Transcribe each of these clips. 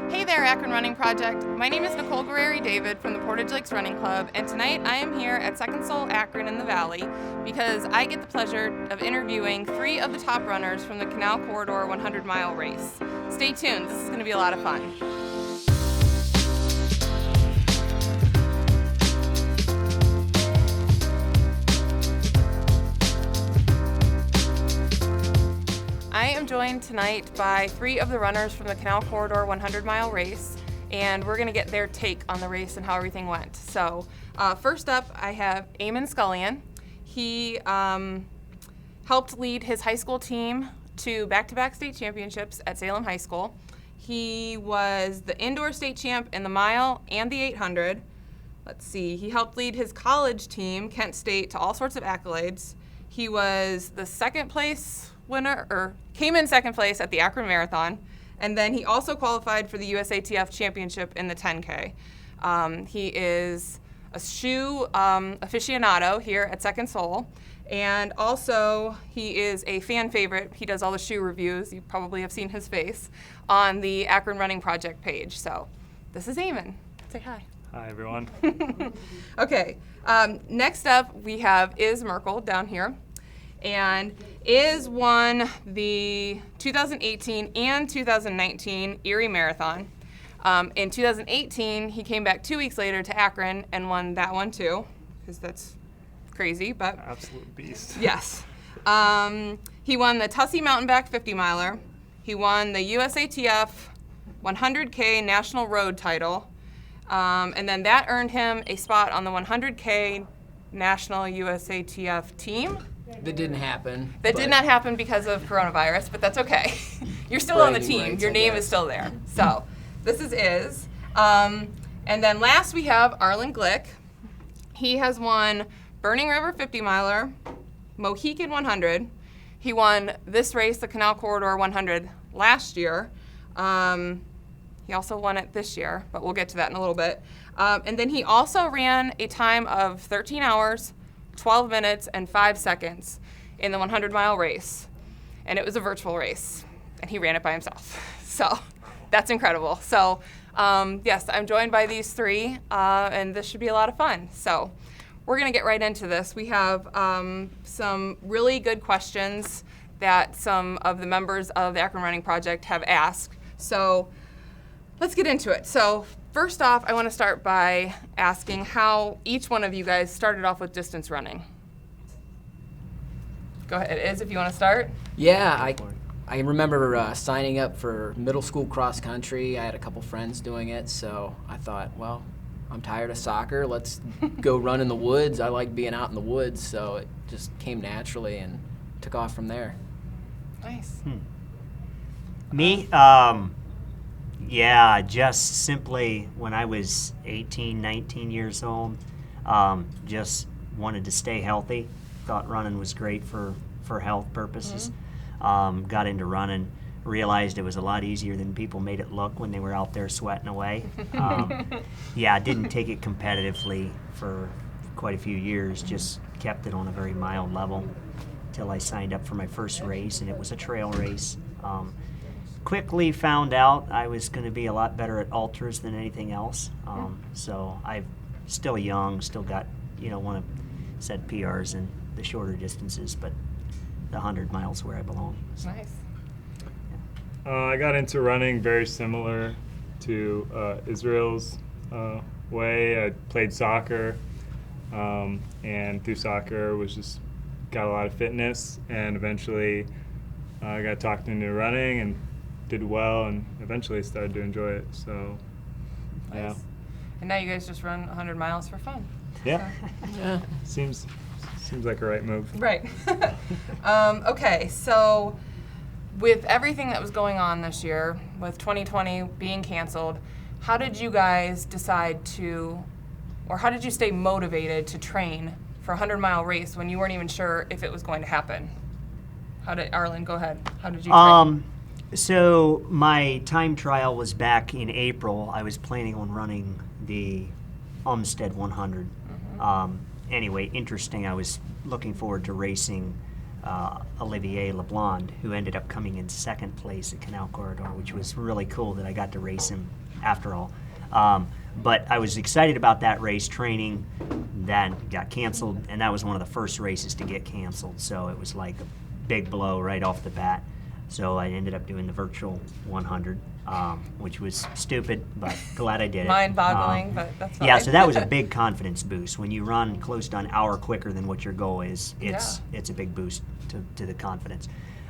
Hey there, Akron Running Project. My name is Nicole Gareri-David from the Portage Lakes Running Club, and tonight I am here at Second Soul Akron in the Valley because I get the pleasure of interviewing 3 of the top runners from the Canal Corridor 100-mile race. Stay tuned, this is going to be a lot of fun. I am joined tonight by 3 of the runners from the Canal Corridor 100-mile race, and we're going to get their take on the race and how everything went. So first up, I have Eamon Sullivan. He helped lead his high school team to back-to-back state championships at Salem High School. He was the indoor state champ in the mile and the 800. Let's see, he helped lead his college team, Kent State, to all sorts of accolades. He was the second place winner, or came in second place at the Akron Marathon, and then he also qualified for the USATF Championship in the 10K. He is a shoe aficionado here at Second Soul, and also he is a fan favorite. He does all the shoe reviews, you probably have seen his face, on the Akron Running Project page. So this is Eamon. Say hi. Hi, everyone. Okay, next up we have Merl down here. And won the 2018 and 2019 Erie Marathon. In 2018, he came back 2 weeks later to Akron and won that one too, because that's crazy, but. Absolute beast. Yes. He won the Tussey Mountain Back 50 miler. He won the USATF 100K National Road title. And then that earned him a spot on the 100K National USATF team. That didn't happen. That did not happen because of coronavirus, but that's okay. You're still on the team. Your name is still there. So this is And then last we have Arlen Glick. He has won Burning River 50 miler, Mohican 100. He won this race, the Canal Corridor 100, last year. He also won it this year, but we'll get to that in a little bit. And then he also ran a time of 13 hours, 12 minutes, and 5 seconds in the 100-mile race. And it was a virtual race, and he ran it by himself. So that's incredible. So yes, I'm joined by these 3, and this should be a lot of fun. So we're going to get right into this. We have some really good questions that some of the members of the Akron Running Project have asked. So let's get into it. So first off, I want to start by asking how each one of you guys started off with distance running. Go ahead, if you want to start. Yeah, I remember signing up for middle school cross country. I had a couple friends doing it, so I thought, well, I'm tired of soccer. Let's go run in the woods. I like being out in the woods, so it just came naturally and took off from there. Nice. Me? Yeah, just simply when I was 18, 19 years old, just wanted to stay healthy. Thought running was great for health purposes. Got into running, realized it was a lot easier than people made it look when they were out there sweating away. Yeah, I didn't take it competitively for quite a few years, just kept it on a very mild level until I signed up for my first race, and it was a trail race. Quickly found out I was going to be a lot better at ultras than anything else. So I'm still young, still got, want to set PRs in the shorter distances, but the 100 miles where I belong. So. Nice. I got into running very similar to Israel's way. I played soccer, and through soccer got a lot of fitness, and eventually I got talked into running and did well, and eventually started to enjoy it. So, yeah. Nice. And now you guys just run 100 miles for fun. Yeah. Yeah. Seems like a right move. Right. Okay, so with everything that was going on this year, with 2020 being canceled, how did you guys decide to, or how did you stay motivated to train for a 100-mile race when you weren't even sure if it was going to happen? Arlen, go ahead. How did you train? So my time trial was back in April. I was planning on running the Umstead 100. Anyway, interesting. I was looking forward to racing Olivier LeBlanc, who ended up coming in second place at Canal Corridor, which was really cool that I got to race him after all. But I was excited about that race. Training that got canceled, and that was one of the first races to get canceled, so it was like a big blow right off the bat. So I ended up doing the virtual 100, which was stupid, but glad I did it. Mind-boggling, but that's fine. Yeah, so that was a big confidence boost. When you run close to an hour quicker than what your goal is, it's a big boost to the confidence.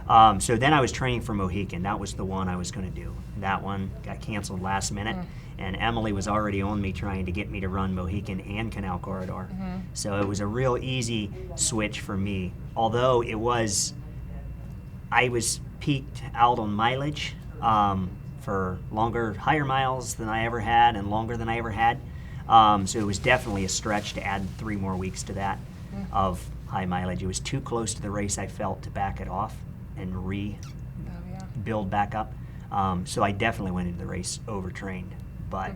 So then I was training for Mohican. That was the one I was going to do. That one got canceled last minute, and Emily was already on me trying to get me to run Mohican and Canal Corridor. So it was a real easy switch for me, although I was peaked out on mileage for longer, higher miles than I ever had and longer than I ever had. So it was definitely a stretch to add 3 more weeks to that of high mileage. It was too close to the race, I felt, to back it off and rebuild back up. So I definitely went into the race overtrained, but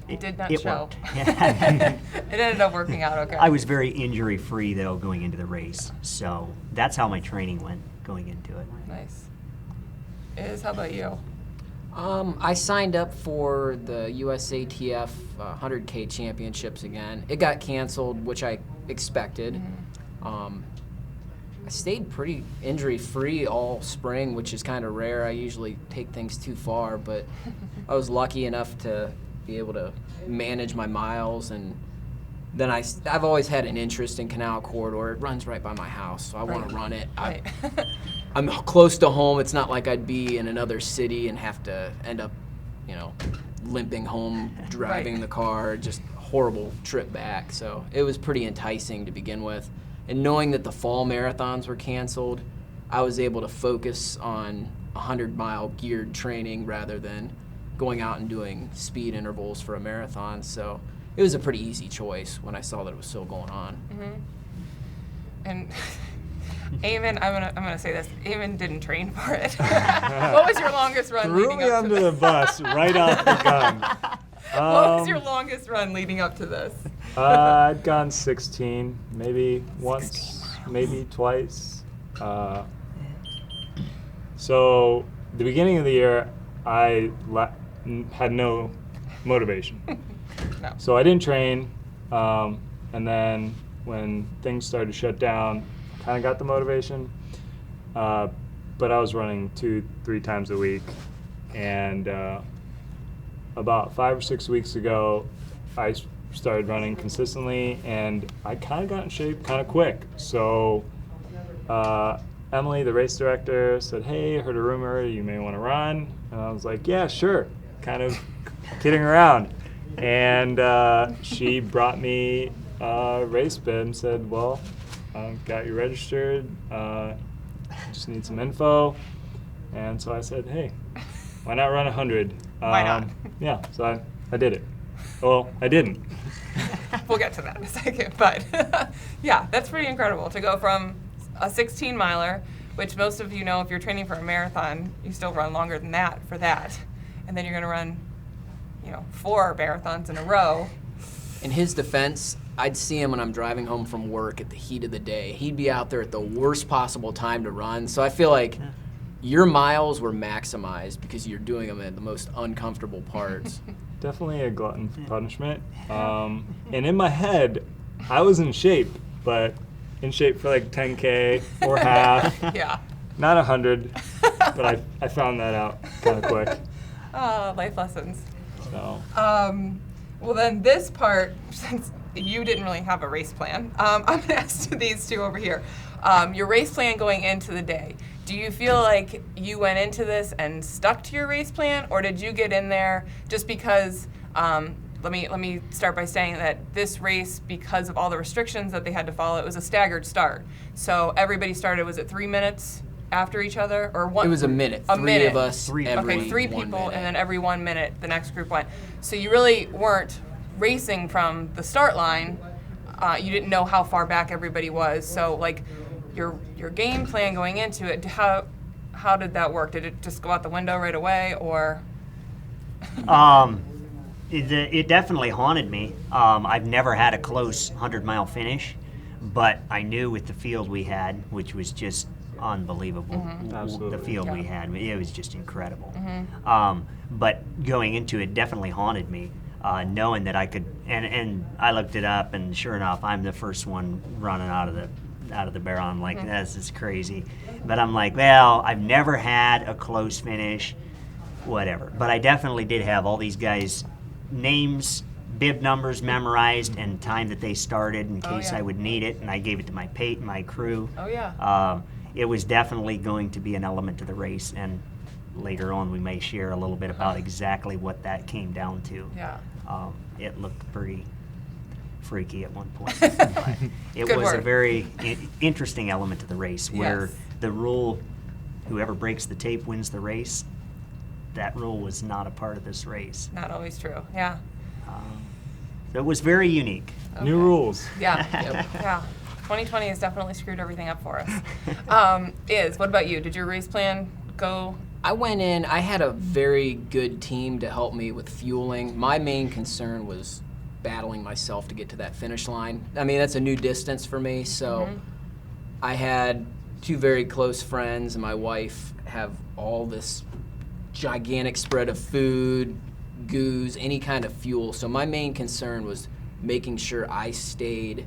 it did not it show. worked. It ended up working out okay. I was very injury free though going into the race, so that's how my training went going into it. Nice. Is, how about you? I signed up for the USATF 100K championships again. It got canceled, which I expected. I stayed pretty injury-free all spring, which is kind of rare. I usually take things too far, but I was lucky enough to be able to manage my miles. And then I've always had an interest in Canal Corridor. It runs right by my house, so I want to run it. Right. I'm close to home. It's not like I'd be in another city and have to end up, limping home, driving the car, just horrible trip back. So it was pretty enticing to begin with. And knowing that the fall marathons were canceled, I was able to focus on 100-mile geared training rather than going out and doing speed intervals for a marathon. So it was a pretty easy choice when I saw that it was still going on. And Eamon, I'm gonna say this. Eamon didn't train for it. What was your longest run Threw leading me up to under this? the bus right off the gun. What was your longest run leading up to this? I'd gone 16, maybe once, maybe twice. So the beginning of the year, I had no motivation. No. So I didn't train, and then when things started to shut down, kind of got the motivation. But I was running 2-3 times a week, and about 5 or 6 weeks ago, I started running consistently, and I kind of got in shape kind of quick. So Emily, the race director, said, "Hey, I heard a rumor you may want to run." And I was like, "Yeah, sure," kind of kidding around. And she brought me a race bib and said, "Well, got you registered, just need some info." And so I said, "Hey, why not run 100? Why not? Yeah, so I did it. Well, I didn't. We'll get to that in a second, but yeah, that's pretty incredible to go from a 16 miler, which most of you know if you're training for a marathon, you still run longer than that for that, and then you're going to run, 4 marathons in a row. In his defense, I'd see him when I'm driving home from work at the heat of the day. He'd be out there at the worst possible time to run, so I feel like your miles were maximized because you're doing them at the most uncomfortable parts. Definitely a glutton for punishment. And in my head, I was in shape, but in shape for like 10K or half. Yeah. Not 100, but I found that out kind of quick. Life lessons. So. Well, then this part, since you didn't really have a race plan, I'm going to ask these two over here. Your race plan going into the day. Do you feel like you went into this and stuck to your race plan, or did you get in there just because, let me start by saying that this race, because of all the restrictions that they had to follow, it was a staggered start. So everybody started, was it 3 minutes after each other? Or one? It was a minute. A Three minute. of us every Okay, 3 1 people, minute. and then every 1 minute the next group went. So you really weren't racing from the start line. You didn't know how far back everybody was. So like your game plan going into it, how did that work? Did it just go out the window right away, or? It definitely haunted me. I've never had a close 100-mile finish. But I knew with the field we had, which was just unbelievable, Absolutely. the field we Yeah. had, it was just incredible. But going into it definitely haunted me, knowing that I could, and I looked it up, and sure enough, I'm the first one running out of the barrel. I'm like, this is crazy. But I'm like, well, I've never had a close finish, whatever. But I definitely did have all these guys' names, bib numbers memorized, and time that they started in case yeah. I would need it, and I gave it to my crew. Oh, yeah. It was definitely going to be an element to the race, and later on we may share a little bit about exactly what that came down to. Yeah. It looked pretty freaky at one point. But it Good was a word. very interesting element to the race, where Yes. the rule, whoever breaks the tape wins the race. That rule was not a part of this race. Not always true. Yeah. So it was very unique. New Okay. rules. Yeah. Yeah. 2020 has definitely screwed everything up for us. What about you? Did your race plan go? I went in, I had a very good team to help me with fueling. My main concern was battling myself to get to that finish line. I mean, that's a new distance for me, so I had two very close friends and my wife have all this gigantic spread of food, goos, any kind of fuel. So my main concern was making sure I stayed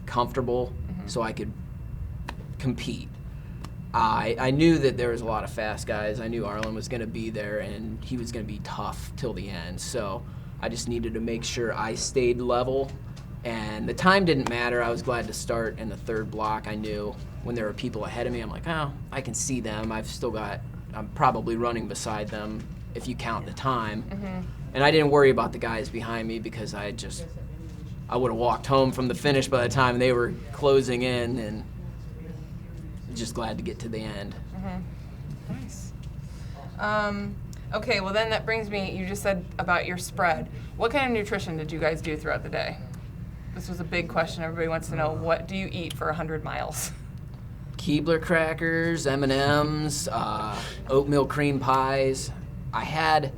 comfortable so I could compete. I knew that there was a lot of fast guys. I knew Arlen was going to be there and he was going to be tough till the end. So I just needed to make sure I stayed level. And the time didn't matter. I was glad to start in the third block. I knew when there were people ahead of me, I'm like, oh, I can see them. I'm probably running beside them if you count the time. And I didn't worry about the guys behind me because I would have walked home from the finish by the time they were closing in, and just glad to get to the end. Nice. Okay, well then that brings me, you just said about your spread. What kind of nutrition did you guys do throughout the day? This was a big question. Everybody wants to know, what do you eat for 100 miles? Keebler crackers, M&Ms, oatmeal cream pies. I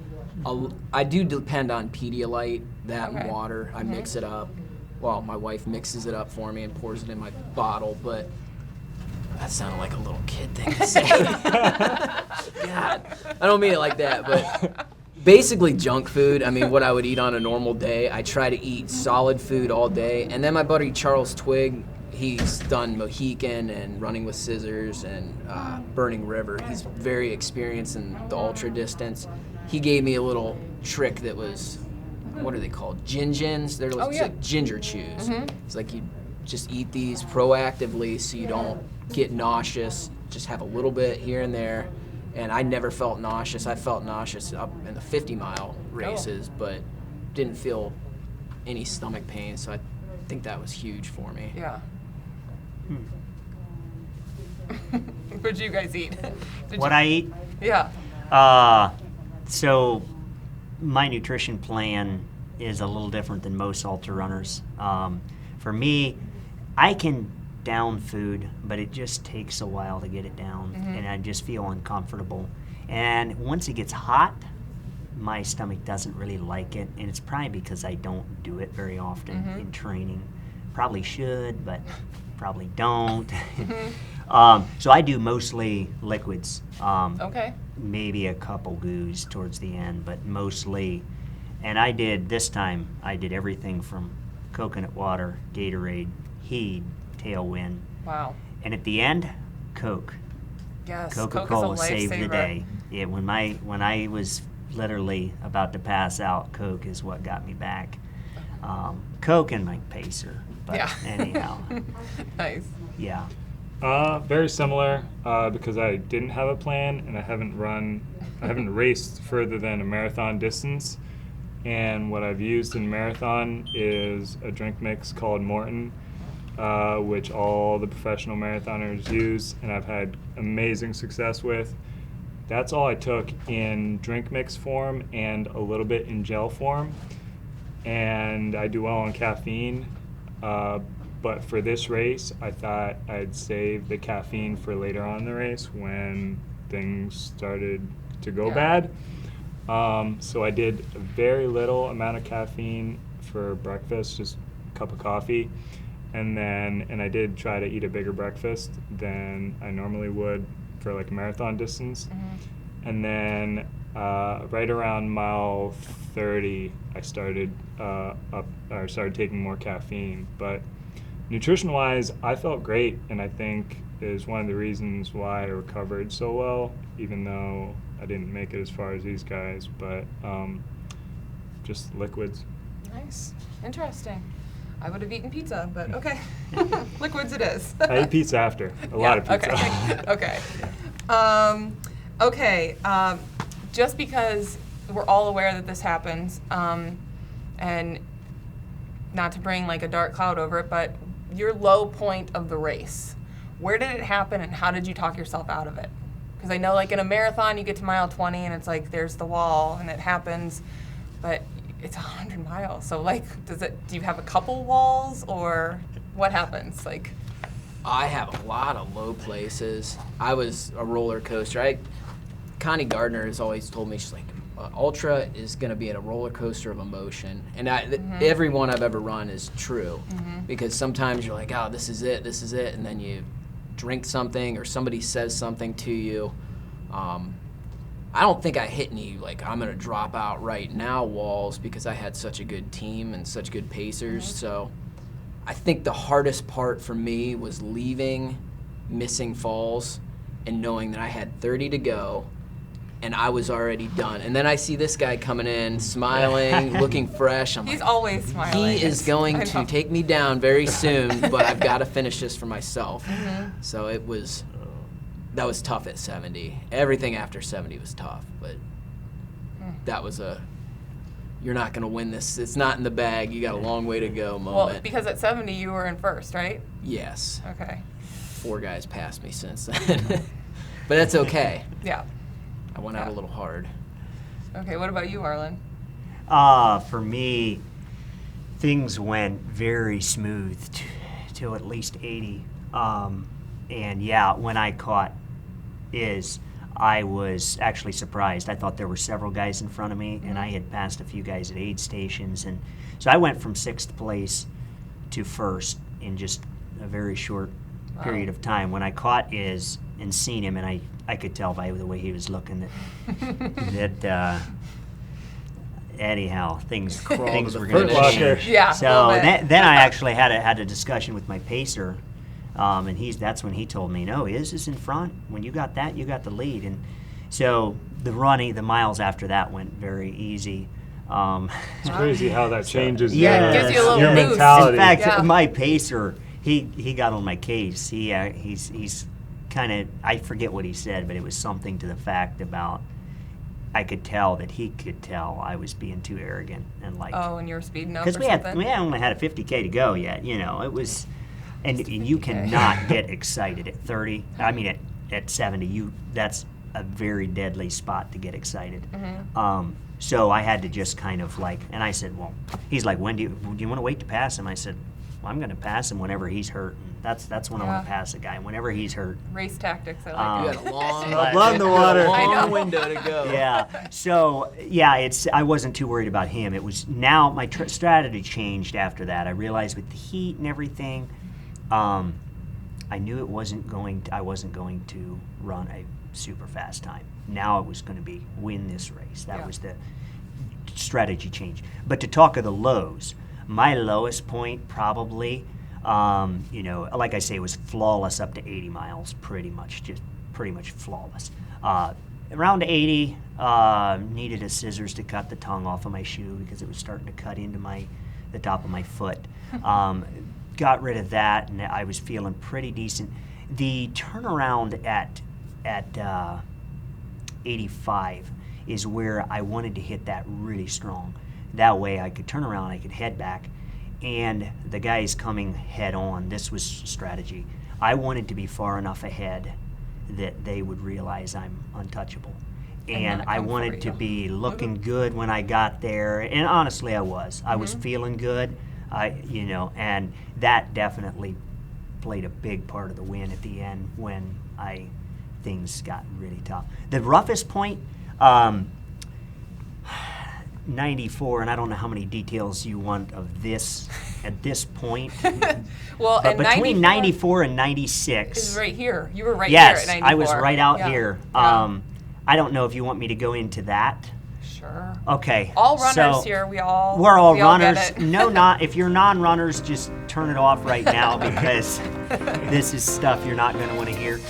do depend on Pedialyte, that and Okay. water. I mix it up. Well, my wife mixes it up for me and pours it in my bottle, but that sounded like a little kid thing to say. God, I don't mean it like that, but basically junk food. I mean, what I would eat on a normal day. I try to eat solid food all day. And then my buddy Charles Twigg, he's done Mohican and Running with Scissors and Burning River. He's very experienced in the ultra distance. He gave me a little trick that was, what are they called? Gin-gins? They're like ginger chews. It's like you just eat these proactively so you don't get nauseous. Just have a little bit here and there. And I never felt nauseous. I felt nauseous up in the 50-mile races, but didn't feel any stomach pain. So I think that was huge for me. Yeah. What did you guys eat? I eat? Yeah. So my nutrition plan is a little different than most ultra runners. For me, I can down food, but it just takes a while to get it down, and I just feel uncomfortable. And once it gets hot, my stomach doesn't really like it, and it's probably because I don't do it very often in training. Probably should, but probably don't. So I do mostly liquids. Okay. Maybe a couple goos towards the end, but mostly. And I did everything from coconut water, Gatorade, Heed, Tailwind, Wow. and at the end, Coke. Yes. Coca-Cola Coke is a saved the lifesaver. day. Yeah, when I was literally about to pass out, Coke is what got me back. Coke and my Pacer, but Yeah. anyhow, Nice. yeah. Very similar because I didn't have a plan and I haven't raced further than a marathon distance. And what I've used in marathon is a drink mix called Morton, which all the professional marathoners use, and I've had amazing success with. That's all I took in drink mix form and a little bit in gel form. And I do well on caffeine. But for this race, I thought I'd save the caffeine for later on in the race when things started to go bad. So I did a very little amount of caffeine for breakfast, just a cup of coffee. and I did try to eat a bigger breakfast than I normally would for like a marathon distance. And then right around mile 30, I started started taking more caffeine. But nutrition-wise, I felt great, and I think is one of the reasons why I recovered so well, even though I didn't make it as far as these guys. But just liquids. Nice. Interesting. I would have eaten pizza, but okay. Liquids it is. I ate pizza after. A lot of pizza. Okay. Okay. Just because we're all aware that this happens, and not to bring like a dark cloud over it, but your low point of the race, where did it happen and how did you talk yourself out of it? Because I know like in a marathon you get to mile 20 and it's like there's the wall and it happens, but it's 100 miles. So like, do you have a couple walls or what happens? Like, I have a lot of low places. I was a roller coaster. Connie Gardner has always told me, she's like, ultra is going to be a roller coaster of emotion. And every one I've ever run is true. Because sometimes you're like, oh, this is it. And then you drink something or somebody says something to you. I don't think I hit any, like, I'm going to drop out right now walls because I had such a good team and such good pacers. So I think the hardest part for me was leaving Missing Falls and knowing that I had 30 to go and I was already done. And then I see this guy coming in, smiling, looking fresh. He's always smiling. He is going to take me down very soon, but I've got to finish this for myself. So that was tough at 70. Everything after 70 was tough, but that was you're not going to win this. It's not in the bag. You got a long way to go moment. Well, because at 70 you were in first, right? Yes. Okay. 4 guys passed me since then. But that's okay. Yeah. I went out a little hard. Okay, what about you, Arlen? For me, things went very smooth till at least 80. And yeah, when I caught I was actually surprised. I thought there were several guys in front of me, and I had passed a few guys at aid stations. And so I went from 6th place to 1st in just a very short period of time. When I caught and seen him, and I could tell by the way he was looking that anyhow, things were going to change. Yeah. So then I actually had a discussion with my pacer, and that's when he told me, no, is in front. When you got that, you got the lead. And so the miles after that went very easy. It's crazy how that changes it gives you a little your boost. mentality. In fact, my pacer, he got on my case. He's kind of, I forget what he said, but it was something to the fact about, I could tell that he could tell I was being too arrogant and like. Oh, and you were speeding up. Because we only had a 50K to go yet. It was, and you cannot get excited at 30. I mean, at 70, that's a very deadly spot to get excited. So I had to just kind of like, and I said, well, he's like, when do you want to wait to pass him? I said, well, I'm going to pass him whenever he's hurt. That's when I want to pass a guy, whenever he's hurt. Race tactics, I like You had a long, Love the water. long window to go. Yeah. So yeah, I wasn't too worried about him. It was now my strategy changed after that. I realized with the heat and everything, I knew I wasn't going to run a super fast time. Now it was going to be win this race. That was the strategy change. But to talk of the lows, my lowest point probably, like I say, was flawless up to 80 miles, pretty much flawless. Around 80, needed a scissors to cut the tongue off of my shoe because it was starting to cut into the top of my foot. Got rid of that, and I was feeling pretty decent. The turnaround at 85 is where I wanted to hit that really strong. That way I could turn around, I could head back, and the guys coming head on, this was strategy. I wanted to be far enough ahead that they would realize I'm untouchable. And I wanted to be looking good when I got there, and honestly I was. I was feeling good, and that definitely played a big part of the win at the end when things got really tough. The roughest point, 94, and I don't know how many details you want of this at this point. Well, But and between 94 and is 96, right here. You were right yes, here at 94. I was right out Yeah. here. Yeah. I don't know if you want me to go into that. Sure. Okay. All runners so here. We're we all all get runners. it. No, not if you're non-runners, just turn it off right now because this is stuff you're not going to want to hear.